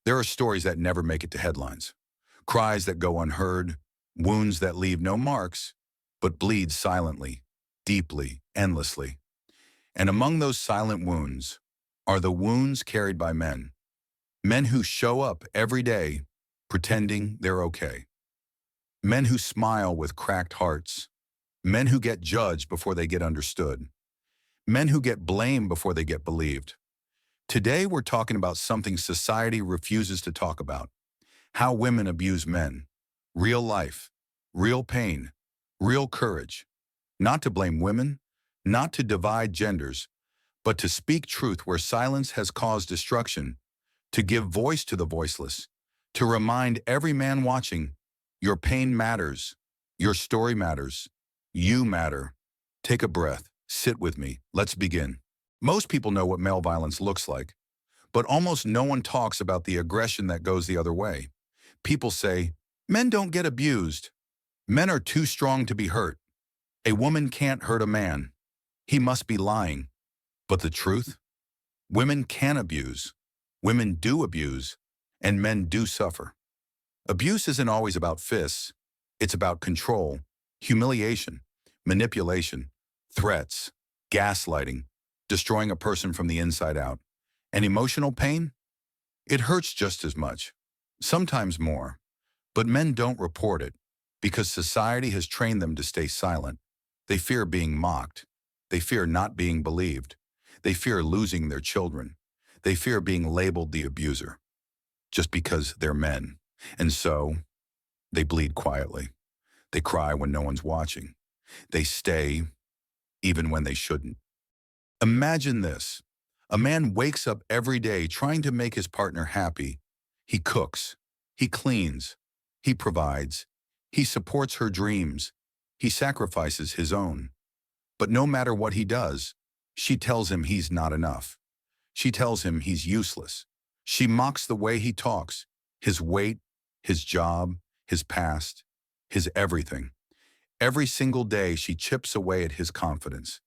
There are stories that never make it to headlines, cries that go unheard, wounds that leave no marks, but bleed silently, deeply, endlessly. And among those silent wounds are the wounds carried by men. Men who show up every day pretending they're okay. Men who smile with cracked hearts. Men who get judged before they get understood. Men who get blamed before they get believed. Today we're talking about something society refuses to talk about. How women abuse men. Real life. Real pain. Real courage. Not to blame women, not to divide genders, but to speak truth where silence has caused destruction, to give voice to the voiceless, to remind every man watching, your pain matters, your story matters, you matter. Take a breath, sit with me, let's begin. Most people know what male violence looks like, but almost no one talks about the aggression that goes the other way. People say, men don't get abused. Men are too strong to be hurt. A woman can't hurt a man. He must be lying. But the truth? Women can abuse. Women do abuse. And men do suffer. Abuse isn't always about fists. It's about control, humiliation, manipulation, threats, gaslighting, destroying a person from the inside out. And emotional pain? It hurts just as much, sometimes more. But men don't report it because society has trained them to stay silent. They fear being mocked. They fear not being believed. They fear losing their children. They fear being labeled the abuser just because they're men. And so they bleed quietly. They cry when no one's watching. They stay even when they shouldn't. Imagine this. A man wakes up every day trying to make his partner happy. He cooks. He cleans. He provides. He supports her dreams. He sacrifices his own. But no matter what he does, she tells him he's not enough. She tells him he's useless. She mocks the way he talks, his weight, his job, his past, his everything. Every single day she chips away at his confidence.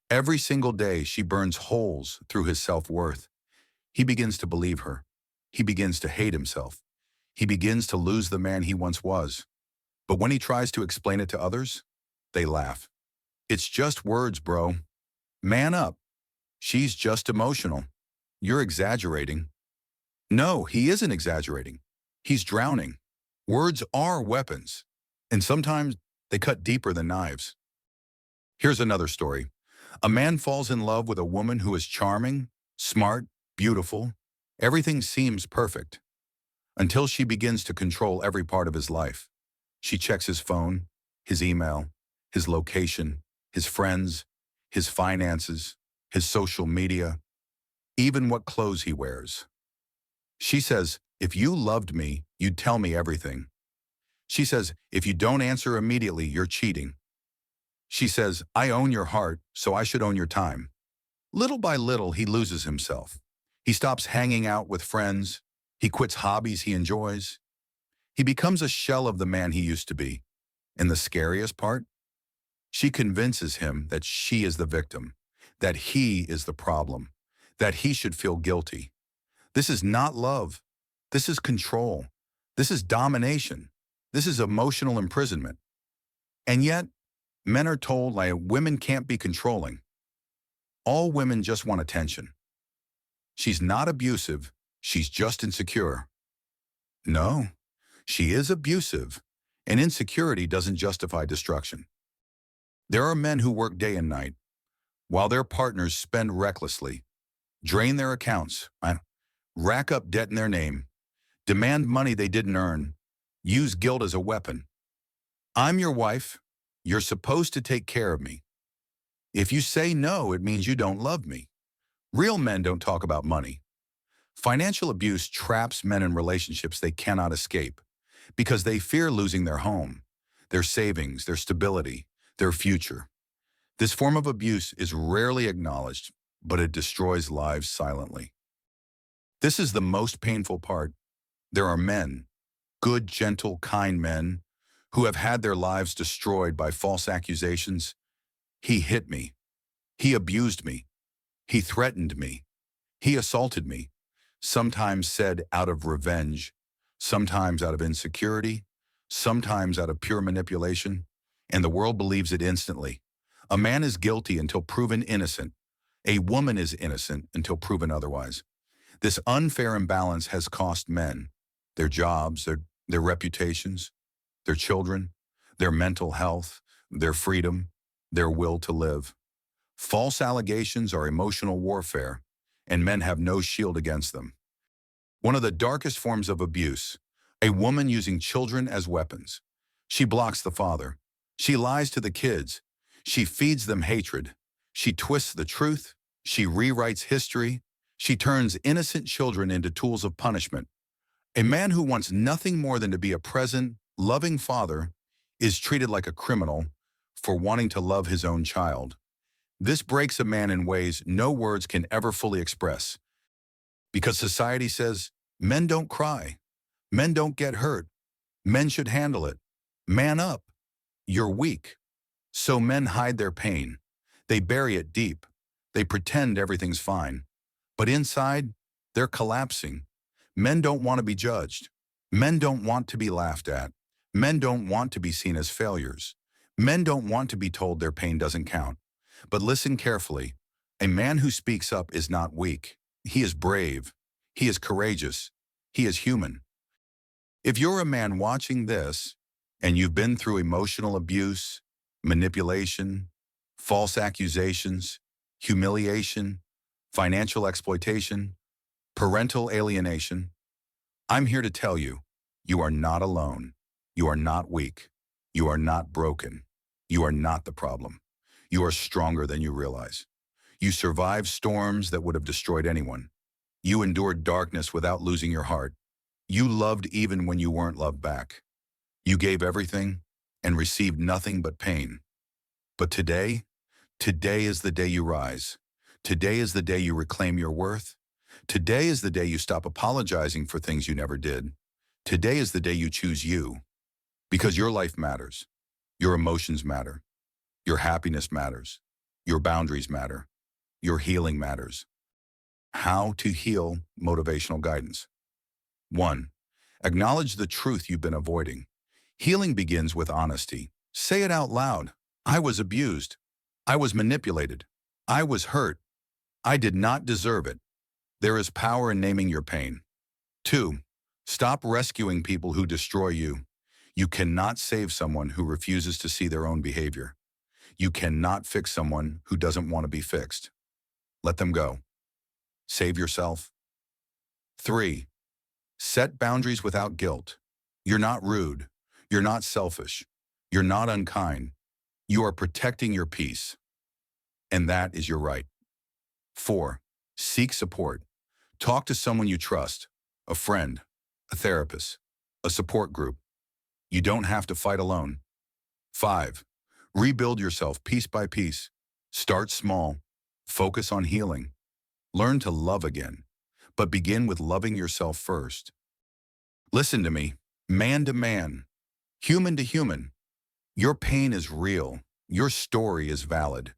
Every single day she burns holes through his self-worth. He begins to believe her. He begins to hate himself. He begins to lose the man he once was. But when he tries to explain it to others, they laugh. It's just words, bro. Man up. She's just emotional. You're exaggerating. No, he isn't exaggerating. He's drowning. Words are weapons, and sometimes they cut deeper than knives. Here's another story. A man falls in love with a woman who is charming, smart, beautiful. Everything seems perfect until she begins to control every part of his life. She checks his phone, his email, his location, his friends, his finances, his social media, even what clothes he wears. She says, if you loved me, you'd tell me everything. She says, if you don't answer immediately, you're cheating. She says, I own your heart, so I should own your time. Little by little, he loses himself. He stops hanging out with friends. He quits hobbies he enjoys. He becomes a shell of the man he used to be. And the scariest part? She convinces him that she is the victim, that he is the problem, that he should feel guilty. This is not love. This is control. This is domination. This is emotional imprisonment. And yet, men are told like women can't be controlling. All women just want attention. She's not abusive. She's just insecure. No, she is abusive, and insecurity doesn't justify destruction. There are men who work day and night, while their partners spend recklessly, drain their accounts, rack up debt in their name, demand money they didn't earn, use guilt as a weapon. I'm your wife. You're supposed to take care of me. If you say no, it means you don't love me. Real men don't talk about money. Financial abuse traps men in relationships they cannot escape because they fear losing their home, their savings, their stability, their future. This form of abuse is rarely acknowledged, but it destroys lives silently. This is the most painful part. There are men, good, gentle, kind men, who have had their lives destroyed by false accusations. He hit me. He abused me. He threatened me. He assaulted me. sometimes said out of revenge, sometimes out of insecurity, sometimes out of pure manipulation, and the world believes it instantly. A man is guilty until proven innocent. A woman is innocent until proven otherwise. This unfair imbalance has cost men their jobs, their reputations, their children, their mental health, their freedom, their will to live. False allegations are emotional warfare, and men have no shield against them. One of the darkest forms of abuse, a woman using children as weapons. She blocks the father. She lies to the kids. She feeds them hatred. She twists the truth. She rewrites history. She turns innocent children into tools of punishment. A man who wants nothing more than to be a present, loving father is treated like a criminal for wanting to love his own child. This breaks a man in ways no words can ever fully express. Because society says, men don't cry. Men don't get hurt. Men should handle it. Man up. You're weak. So men hide their pain. They bury it deep. They pretend everything's fine. But inside, they're collapsing. Men don't want to be judged. Men don't want to be laughed at. Men don't want to be seen as failures. Men don't want to be told their pain doesn't count. But listen carefully. A man who speaks up is not weak. He is brave. He is courageous. He is human. If you're a man watching this, and you've been through emotional abuse, manipulation, false accusations, humiliation, financial exploitation, parental alienation, I'm here to tell you, you are not alone. You are not weak. You are not broken. You are not the problem. You are stronger than you realize. You survived storms that would have destroyed anyone. You endured darkness without losing your heart. You loved even when you weren't loved back. You gave everything and received nothing but pain. But today is the day you rise. Today is the day you reclaim your worth. Today is the day you stop apologizing for things you never did. Today is the day you choose you. Because your life matters. Your emotions matter. Your happiness matters. Your boundaries matter. Your healing matters. How to heal motivational guidance. 1. Acknowledge the truth you've been avoiding. Healing begins with honesty. Say it out loud. I was abused. I was manipulated. I was hurt. I did not deserve it. There is power in naming your pain. 2. Stop rescuing people who destroy you. You cannot save someone who refuses to see their own behavior. You cannot fix someone who doesn't want to be fixed. Let them go. Save yourself. 3. Set boundaries without guilt. You're not rude. You're not selfish. You're not unkind. You are protecting your peace. And that is your right. 4. Seek support. Talk to someone you trust, a friend, a therapist, a support group. You don't have to fight alone. 5. Rebuild yourself piece by piece. Start small. Focus on healing. Learn to love again, but begin with loving yourself first. Listen to me, man to man, human to human. Your pain is real. Your story is valid.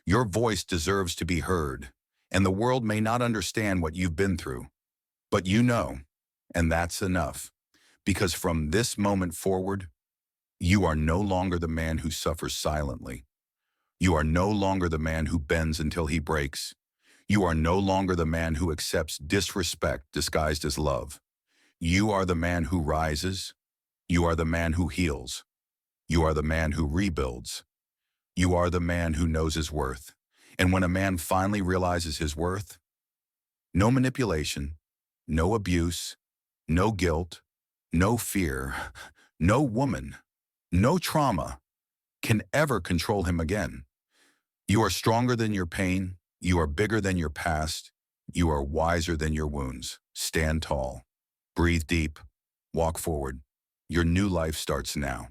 Your voice deserves to be heard, and the world may not understand what you've been through, but you know, and that's enough. Because from this moment forward, you are no longer the man who suffers silently. You are no longer the man who bends until he breaks. You are no longer the man who accepts disrespect disguised as love. You are the man who rises. You are the man who heals. You are the man who rebuilds. You are the man who knows his worth. And when a man finally realizes his worth, no manipulation, no abuse, no guilt, no fear, no woman, no trauma can ever control him again. You are stronger than your pain. You are bigger than your past. You are wiser than your wounds. Stand tall. Breathe deep. Walk forward. Your new life starts now.